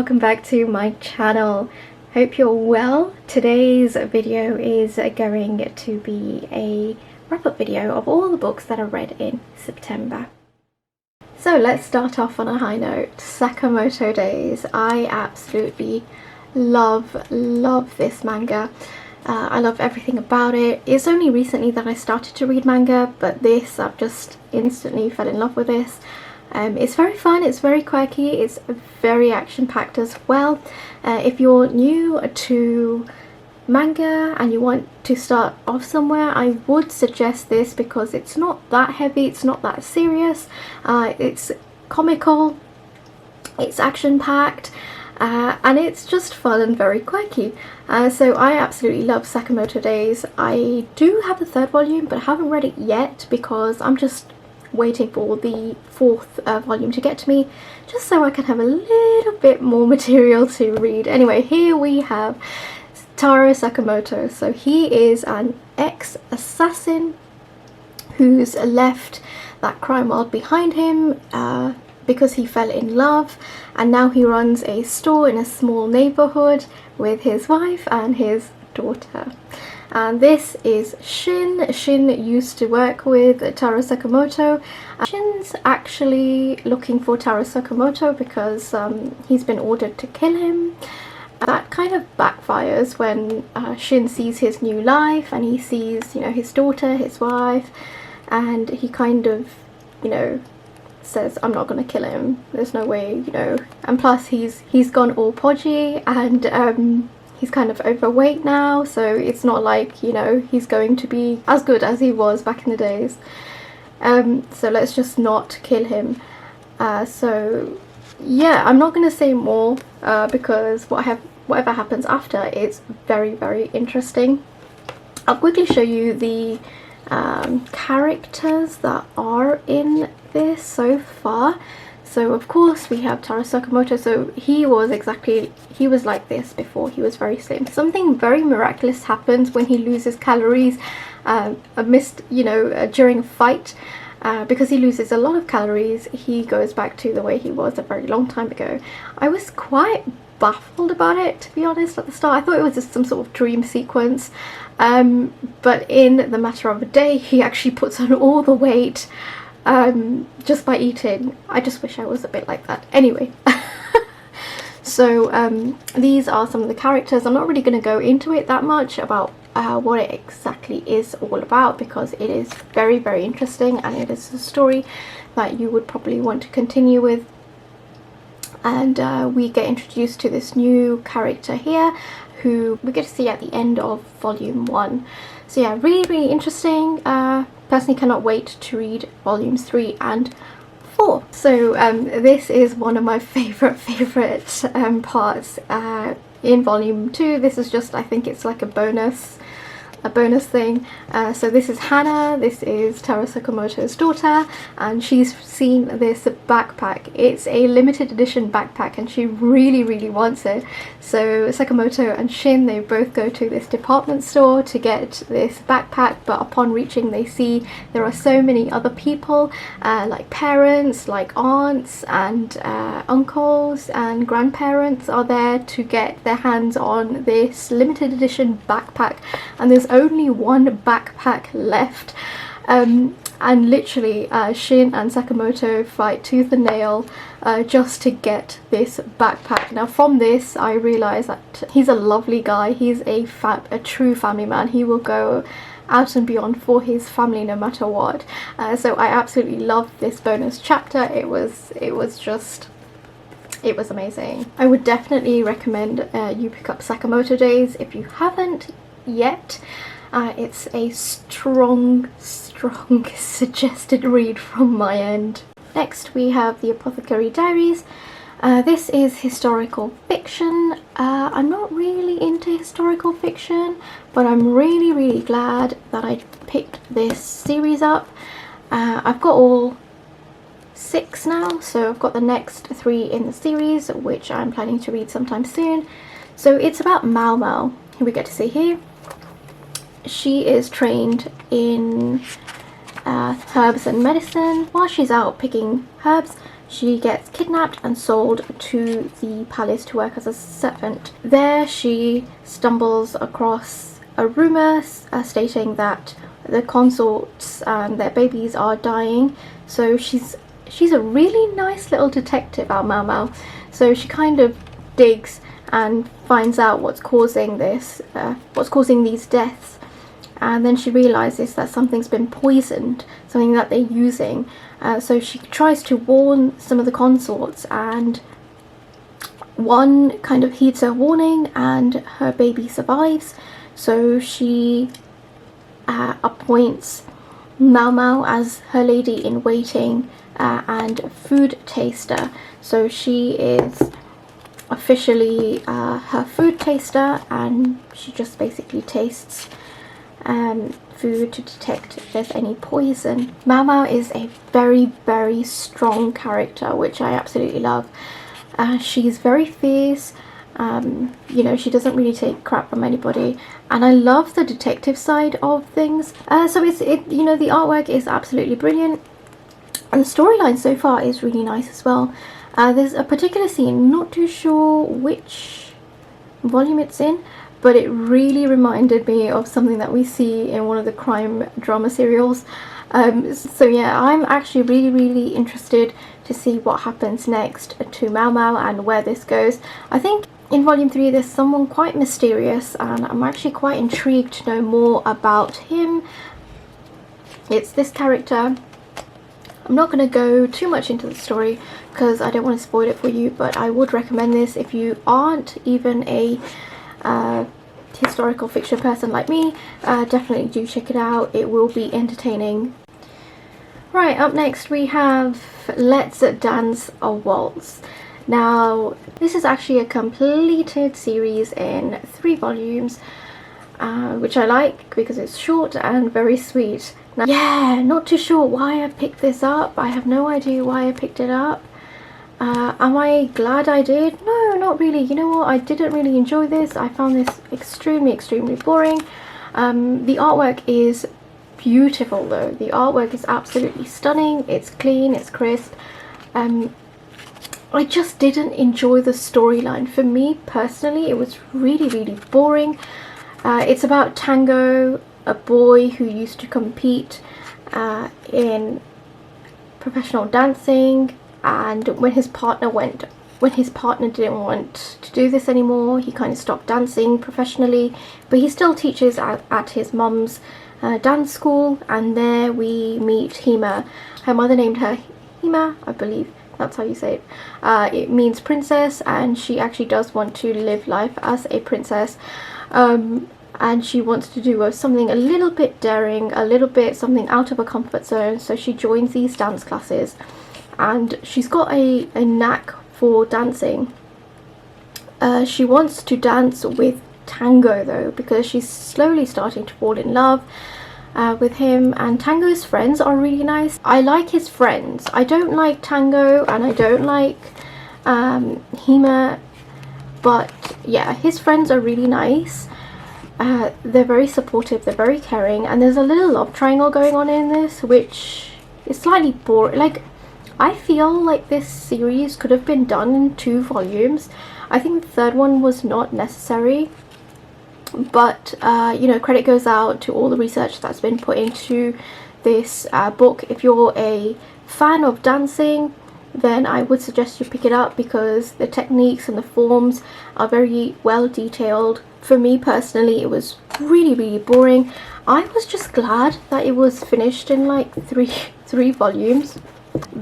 welcome back to my channel. Hope you're well. Today's video is going to be a wrap-up video of all the books that I read in September. So let's start off on a high note. Sakamoto Days. I absolutely love this manga. I love everything about it. It's only recently that I started to read manga, but this, I've just instantly fell in love with this. It's very fun, it's very quirky, it's very action-packed as well. If you're new to manga and you want to start off somewhere, I would suggest this because it's not that heavy, it's not that serious, it's comical, it's action-packed, and it's just fun and very quirky. So I absolutely love Sakamoto Days. I do have the third volume, but I haven't read it yet because I'm just waiting for the fourth volume to get to me, just so I can have a little bit more material to read. Anyway, here we have Taro Sakamoto. So he is an ex-assassin who's left that crime world behind him because he fell in love, and now he runs a store in a small neighborhood with his wife and his daughter. And this is Shin. Shin used to work with Taro Sakamoto. Shin's actually looking for Taro Sakamoto because he's been ordered to kill him. That kind of backfires when Shin sees his new life and he sees, you know, his daughter, his wife, and he kind of, you know, says, I'm not going to kill him. There's no way, you know. And plus he's gone all podgy, and he's kind of overweight now, so it's not like, you know, he's going to be as good as he was back in the days. So let's just not kill him. So yeah, I'm not going to say more because whatever happens after is very interesting. I'll quickly show you the characters that are in this so far. So of course we have Taro Sakamoto. So he was like this before. He was very slim. Something very miraculous happens when he loses calories during a fight. Because he loses a lot of calories, he goes back to the way he was a very long time ago. I was quite baffled about it, to be honest, at the start. I thought it was just some sort of dream sequence, but in the matter of a day he actually puts on all the weight just by eating. I just wish I was a bit like that. Anyway, so these are some of the characters. I'm not really going to go into it that much about what it exactly is all about, because it is very interesting and it is a story that you would probably want to continue with. And we get introduced to this new character here who we get to see at the end of volume 1. So yeah, really interesting. Personally cannot wait to read volumes 3 and 4. So this is one of my favorite parts in volume 2. This is just, I think it's like a bonus thing. So this is Hana, this is Taro Sakamoto's daughter, and she's seen this backpack. It's a limited edition backpack and she really wants it. So Sakamoto and Shin, they both go to this department store to get this backpack, but upon reaching they see there are so many other people, like parents, like aunts and uncles and grandparents are there to get their hands on this limited edition backpack, and there's only one backpack left. And literally Shin and Sakamoto fight tooth and nail just to get this backpack. Now from this I realise that he's a lovely guy. He's a true family man. He will go out and beyond for his family no matter what. So I absolutely love this bonus chapter. It was amazing. I would definitely recommend you pick up Sakamoto Days if you haven't yet. It's a strong suggested read from my end. Next we have the Apothecary Diaries. This is historical fiction. I'm not really into historical fiction, but I'm really glad that I picked this series up. I've got all 6 now, so I've got the next 3 in the series, which I'm planning to read sometime soon. So it's about Mao, who we get to see here. She is trained in herbs and medicine. While she's out picking herbs, she gets kidnapped and sold to the palace to work as a servant. There she stumbles across a rumour stating that the consorts and their babies are dying. So she's a really nice little detective, our Mau Mau. So she kind of digs and finds out what's causing this, what's causing these deaths. And then she realizes that something's been poisoned, something that they're using. So she tries to warn some of the consorts, and one kind of heeds her warning and her baby survives. So she appoints Mau Mau as her lady in waiting and food taster. So she is officially her food taster, and she just basically tastes food to detect if there's any poison. Mau Mau is a very, very strong character, which I absolutely love. She's very fierce. You know, she doesn't really take crap from anybody, and I love the detective side of things. So you know, the artwork is absolutely brilliant, and the storyline so far is really nice as well. There's a particular scene, not too sure which volume it's in, but it really reminded me of something that we see in one of the crime drama serials. So yeah, I'm actually really, really interested to see what happens next to Mau Mau and where this goes. I think in volume 3 there's someone quite mysterious, and I'm actually quite intrigued to know more about him. It's this character. I'm not going to go too much into the story because I don't want to spoil it for you, but I would recommend this if you aren't even a historical fiction person like me. Definitely do check it out. It will be entertaining. Right, up next we have Let's Dance a Waltz. Now, this is actually a completed series in 3 volumes, which I like because it's short and very sweet. Now, yeah, not too sure why I picked this up. I have no idea why I picked it up. Am I glad I did? No, not really. You know what? I didn't really enjoy this. I found this extremely, extremely boring. The artwork is beautiful though. The artwork is absolutely stunning. It's clean, it's crisp. I just didn't enjoy the storyline. For me personally, it was really, really boring. It's about Tango, a boy who used to compete in professional dancing, and when his partner didn't want to do this anymore, he kind of stopped dancing professionally, but he still teaches at his mum's dance school. And there we meet Hima. Her mother named her Hima, I believe that's how you say it. It means princess, and she actually does want to live life as a princess, and she wants to do something a little bit daring, a little bit something out of her comfort zone. So she joins these dance classes, and she's got a knack for dancing. She wants to dance with Tango though, because she's slowly starting to fall in love with him, and Tango's friends are really nice. I like his friends. I don't like Tango and I don't like Hima, but yeah, his friends are really nice. They're very supportive, they're very caring, and there's a little love triangle going on in this, which is slightly boring. Like, I feel like this series could have been done in 2 volumes. I think the 3rd one was not necessary, but you know, credit goes out to all the research that's been put into this book. If you're a fan of dancing, then I would suggest you pick it up, because the techniques and the forms are very well detailed. For me personally, it was really, really boring. I was just glad that it was finished in like three volumes,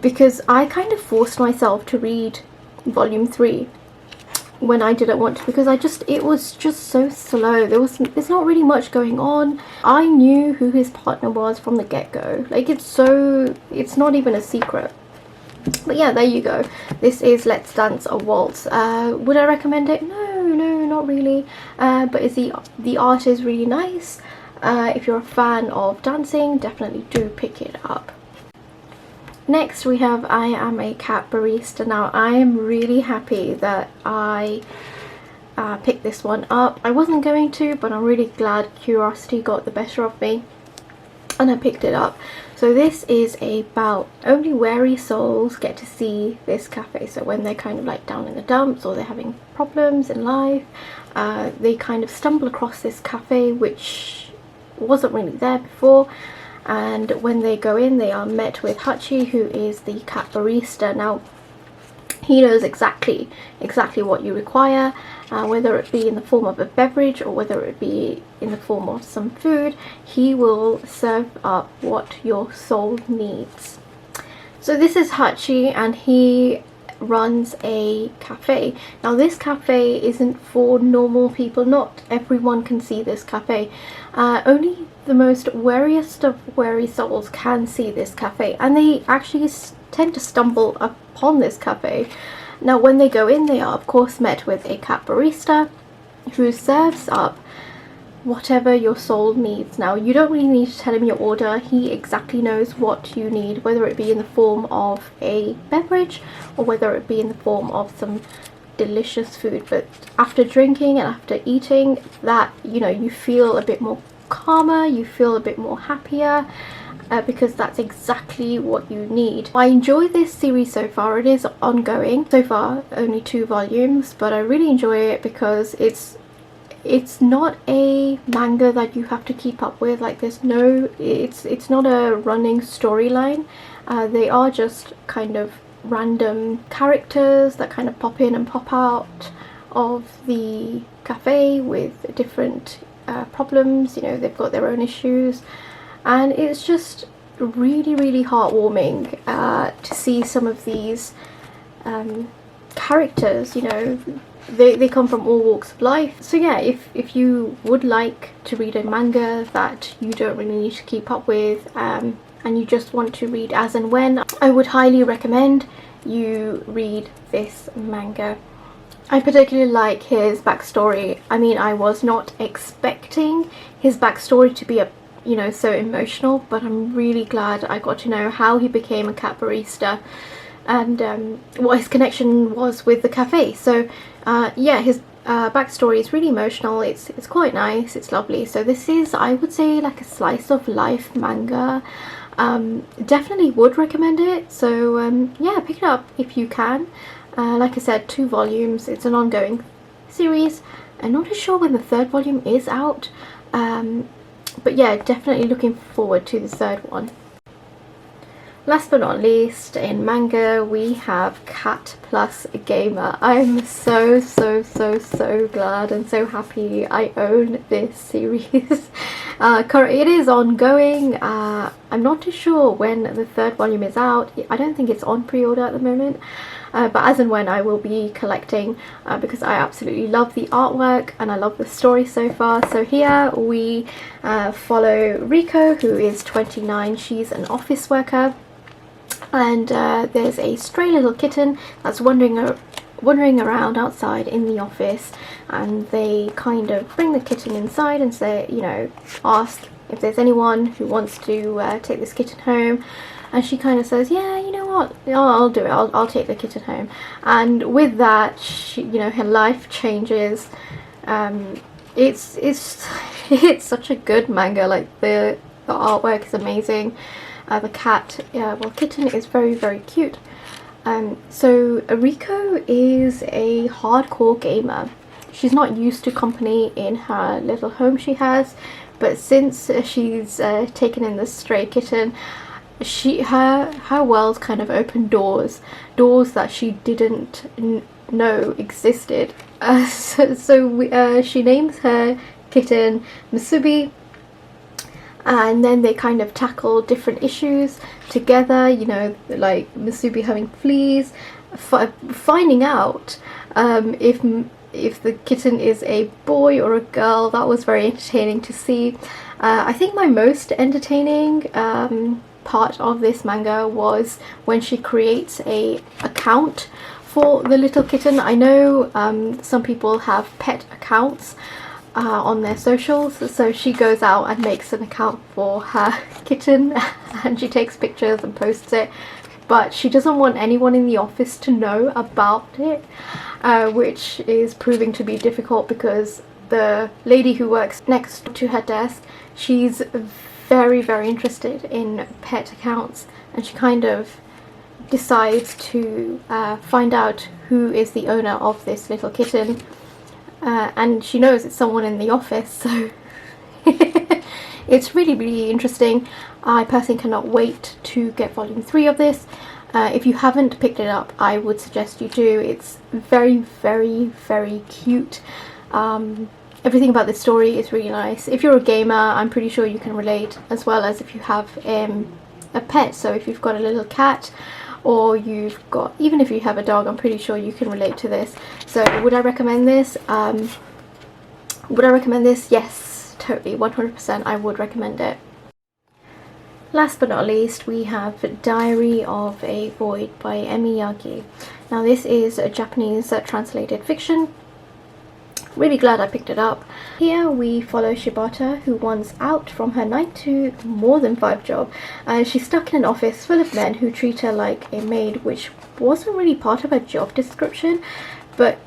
because I kind of forced myself to read volume 3 when I didn't want to, because it was just so slow. There's not really much going on. I knew who his partner was from the get-go. Like, it's not even a secret. But yeah, there you go. This is Let's Dance a Waltz. Would I recommend it? No, not really. But the art is really nice. If you're a fan of dancing, definitely do pick it up. Next we have I Am A Cat Barista. Now, I am really happy that I picked this one up. I wasn't going to, but I'm really glad curiosity got the better of me and I picked it up. So this is about only wary souls get to see this cafe. So when they're kind of like down in the dumps or they're having problems in life, they kind of stumble across this cafe which wasn't really there before. And when they go in, they are met with Hachi, who is the cat barista. Now, he knows exactly what you require, whether it be in the form of a beverage or whether it be in the form of some food. He will serve up what your soul needs. So this is Hachi, and he runs a cafe. Now this cafe isn't for normal people. Not everyone can see this cafe. Only the most wariest of wary souls can see this cafe, and they actually tend to stumble upon this cafe. Now when they go in, they are of course met with a cat barista who serves up whatever your soul needs. Now you don't really need to tell him your order. He exactly knows what you need, whether it be in the form of a beverage or whether it be in the form of some delicious food. But after drinking and after eating that, you know, you feel a bit more calmer, you feel a bit more happier, because that's exactly what you need. I enjoy this series so far. It is ongoing. So far only 2 volumes, but I really enjoy it because it's not a manga that you have to keep up with. Like there's no, it's not a running storyline. They are just kind of random characters that kind of pop in and pop out of the cafe with different problems. You know, they've got their own issues, and it's just really heartwarming to see some of these characters. You know, they come from all walks of life. So yeah, if you would like to read a manga that you don't really need to keep up with, and you just want to read as and when, I would highly recommend you read this manga. I particularly like his backstory. I mean, I was not expecting his backstory to be so emotional, but I'm really glad I got to know how he became a cat barista and what his connection was with the cafe. So yeah, his backstory is really emotional. It's quite nice, it's lovely. So this is, I would say, like a slice of life manga. Definitely would recommend it. So yeah, pick it up if you can. Like I said, 2 volumes. It's an ongoing series. I'm not too sure when the 3rd volume is out, but yeah, definitely looking forward to the 3rd one. Last but not least, in manga we have Cat Plus Gamer. I'm so glad and so happy I own this series. It is ongoing. I'm not too sure when the 3rd volume is out. I don't think it's on pre-order at the moment, but as and when I will be collecting, because I absolutely love the artwork and I love the story so far. So here we follow Riko, who is 29. She's an office worker, and there's a stray little kitten that's wandering around outside in the office, and they kind of bring the kitten inside and say, you know, ask if there's anyone who wants to take this kitten home. And she kind of says, yeah, you know what, I'll do it, I'll take the kitten home. And with that, she, you know, her life changes. It's such a good manga. Like the artwork is amazing. The kitten is very cute. So Riko is a hardcore gamer. She's not used to company in her little home she has, but since she's taken in this stray kitten, her world kind of opened doors that she didn't know existed. So she names her kitten Musubi, and then they kind of tackle different issues together, you know, like Musubi having fleas, finding out if the kitten is a boy or a girl. That was very entertaining to see. I think my most entertaining part of this manga was when she creates a account for the little kitten. I know some people have pet accounts on their socials, so she goes out and makes an account for her kitten and she takes pictures and posts it, but she doesn't want anyone in the office to know about it, which is proving to be difficult because the lady who works next to her desk, she's very, very interested in pet accounts, and she kind of decides to find out who is the owner of this little kitten, and she knows it's someone in the office, so it's really, really interesting. I personally cannot wait to get volume 3 of this. If you haven't picked it up, I would suggest you do. It's very, very, very cute. Everything about this story is really nice. If you're a gamer, I'm pretty sure you can relate, as well as if you have a pet. So if you've got a little cat, or you've got, even if you have a dog, I'm pretty sure you can relate to this. So would I recommend this? Would I recommend this? Yes, totally, 100%. I would recommend it. Last but not least, we have Diary of a Void by Emi. Now this is a Japanese translated fiction. Really glad I picked it up. Here we follow Shibata, who wants out from her 9 to more than 5 job. She's stuck in an office full of men who treat her like a maid, which wasn't really part of her job description, but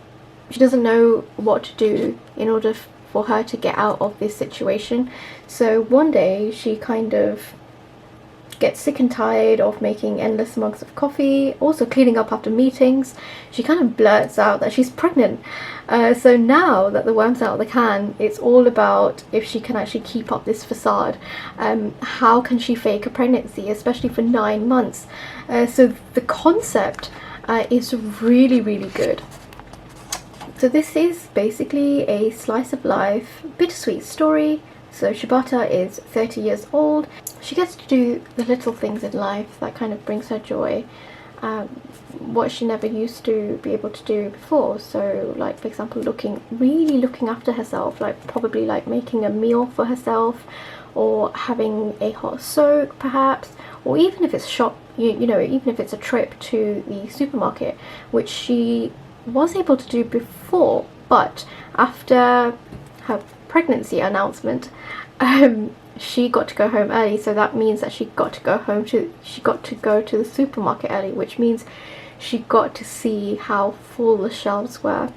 she doesn't know what to do in order for her to get out of this situation. So one day she kind of gets sick and tired of making endless mugs of coffee, also cleaning up after meetings. She kind of blurts out that she's pregnant. So now that the worm's out of the can, it's all about if she can actually keep up this facade. How can she fake a pregnancy, especially for 9 months? So the concept is really, really good. So this is basically a slice of life, bittersweet story. So Shibata is 30 years old. She gets to do the little things in life that kind of brings her joy, what she never used to be able to do before. So like, for example, really looking after herself, like probably like making a meal for herself, or having a hot soak perhaps, or even if it's even if it's a trip to the supermarket, which she was able to do before, but after her pregnancy announcement, she got to go home early, so that means that she got to go to the supermarket early, which means she got to see how full the shelves were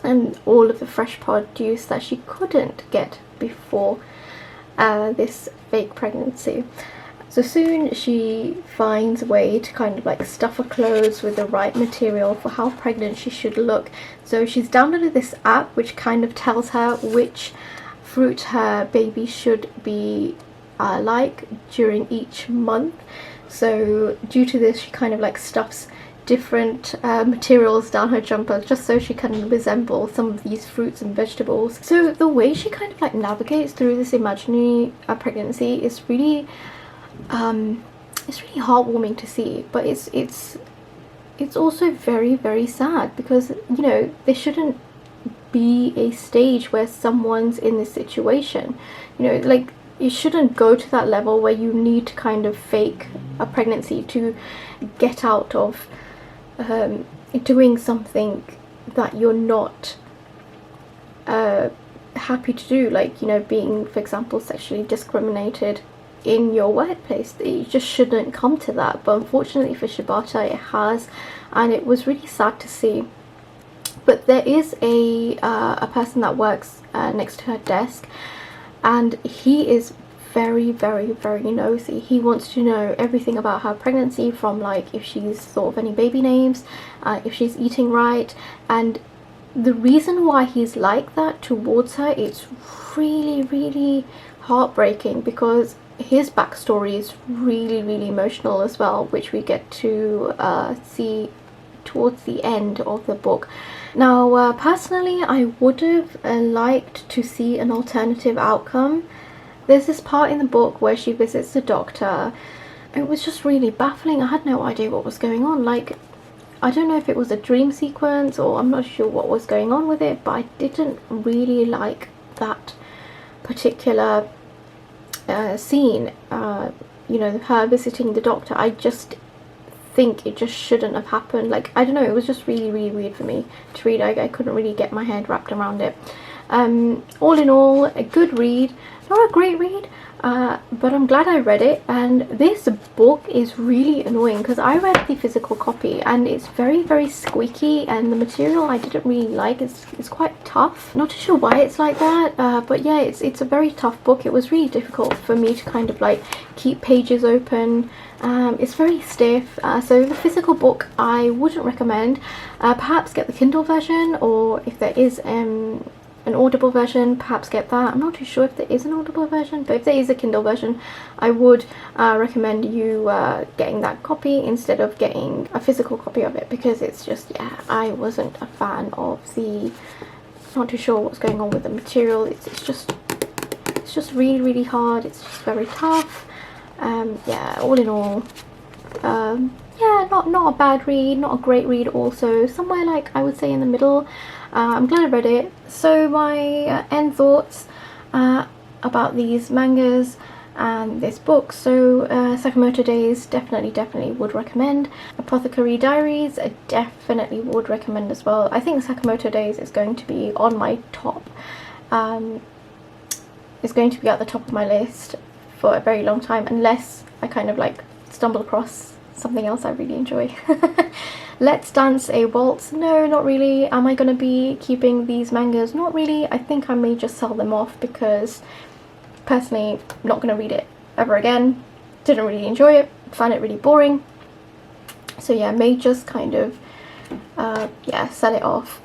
and all of the fresh produce that she couldn't get before this fake pregnancy. So soon she finds a way to kind of like stuff her clothes with the right material for how pregnant she should look. So she's downloaded this app which kind of tells her which fruit her baby should be like during each month. So due to this, she kind of like stuffs different materials down her jumper just so she can resemble some of these fruits and vegetables. So the way she kind of like navigates through this imaginary pregnancy is really it's really heartwarming to see, but it's also very, very sad, because you know, there shouldn't be a stage where someone's in this situation. You know, like, you shouldn't go to that level where you need to kind of fake a pregnancy to get out of doing something that you're not happy to do, like, you know, being, for example, sexually discriminated in your workplace. You just shouldn't come to that, but unfortunately for Shibata it has, and it was really sad to see. But there is a person that works next to her desk, and he is very, very, very nosy. He wants to know everything about her pregnancy, from like if she's thought of any baby names, if she's eating right, and the reason why he's like that towards her, it's really, really heartbreaking, because his backstory is really, really emotional as well, which we get to see towards the end of the book. Now personally, I would have liked to see an alternative outcome. There's this part in the book where she visits the doctor. It was just really baffling. I had no idea what was going on. Like, I don't know if it was a dream sequence, or I'm not sure what was going on with it, but I didn't really like that particular scene. You know, her visiting the doctor, I just think it just shouldn't have happened. Like, I don't know, it was just really, really weird for me to read. I couldn't really get my head wrapped around it. All in all, a good read. not a great read, but I'm glad I read it. And this book is really annoying because I read the physical copy and it's very, very squeaky, and the material I didn't really like. It's quite tough. Not too sure why it's like that, but yeah, it's a very tough book. It was really difficult for me to kind of like keep pages open. It's very stiff, so the physical book I wouldn't recommend. Perhaps get the Kindle version, or if there is an Audible version, perhaps get that. I'm not too sure if there is an Audible version, but if there is a Kindle version, I would recommend you getting that copy instead of getting a physical copy of it, because it's just, yeah, I wasn't a fan of the, not too sure what's going on with the material. It's just really, really hard. It's just very tough. Yeah, all in all, yeah, not a bad read, not a great read also, somewhere like I would say in the middle. I'm glad I read it. So my end thoughts about these mangas and this book. So Sakamoto Days, definitely would recommend. Apothecary Diaries, I definitely would recommend as well. I think Sakamoto Days is going to be on my top, is going to be at the top of my list for a very long time, unless I kind of like stumble across something else I really enjoy. Let's Dance a Waltz, no, not really. Am I going to be keeping these mangas? Not really. I think I may just sell them off, because personally I'm not going to read it ever again. Didn't really enjoy it, found it really boring, so yeah, may just kind of yeah, sell it off.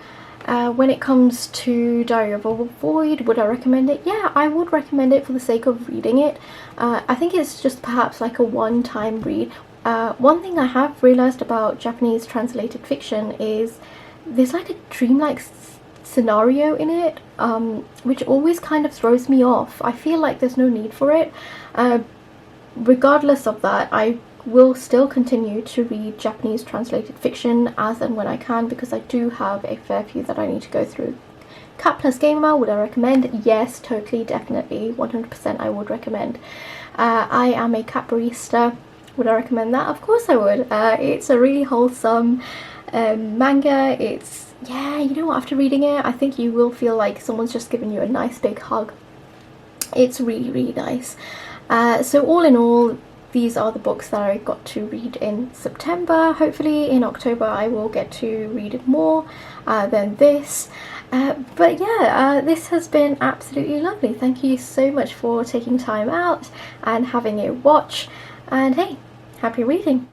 When it comes to Diary of a Void, would I recommend it? Yeah, I would recommend it for the sake of reading it. I think it's just perhaps like a one-time read. One thing I have realised about Japanese translated fiction is there's like a dreamlike scenario in it, which always kind of throws me off. I feel like there's no need for it. Regardless of that, I will still continue to read Japanese translated fiction as and when I can, because I do have a fair few that I need to go through. Cat plus Gamer, would I recommend? Yes, totally, definitely, 100% I would recommend. I Am a Cat Barista, would I recommend that? Of course I would. It's a really wholesome manga. It's, yeah, you know what, after reading it, I think you will feel like someone's just given you a nice big hug. It's really, really nice. So all in all, these are the books that I got to read in September. Hopefully in October I will get to read more than this. But yeah, this has been absolutely lovely. Thank you so much for taking time out and having a watch. And hey, happy reading!